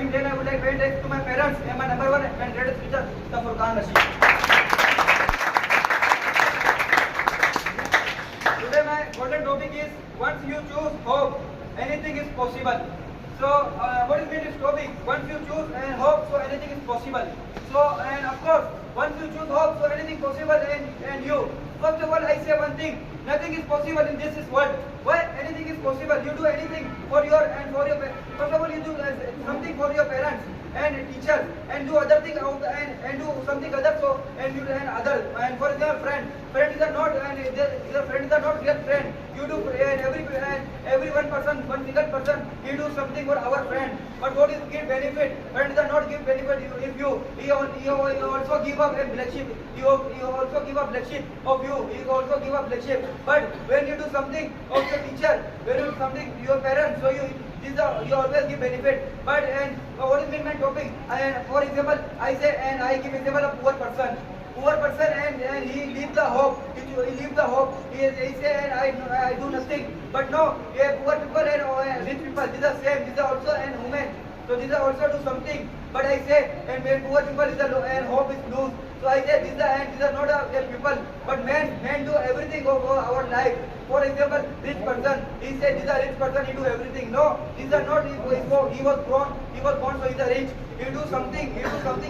starting then I would like pay thanks to my parents and my number one and greatest teacher, the Furqan Rashid. Today my golden topic is once you choose hope, anything is possible. So what is mean this topic? Once you choose and hope, so anything is possible. So and of course, once you choose hope, so anything possible and you. First of all, I say one thing: nothing is possible in this world. Why? Anything is possible. You do anything for your. First of all, you do something for your parents and teachers, and do other thing and do something other. So and you and other. And for example, friends are not friends are not real friend. You do every one person, one single person, he do something for our friend. But what is give benefit? Friends are not give benefit if he also give up a black sheep. He also give up black sheep of you. He also give up black sheep. But when you do something of your teacher, when you do something to your parents, so you always give benefit. But and what is mean my topic? And for example, I say and I give example of poor person and he leave the hope. He leave the hope. He say and I do nothing. But no, poor people and rich people, these are same. These are also and women. So these are also do something. But I say and when poor people is and hope is lose. So I say these are not real people. But men do everything of our life. For example, rich person, he said these are rich person, he do everything. No, these are not. He was born so he is a rich. He do something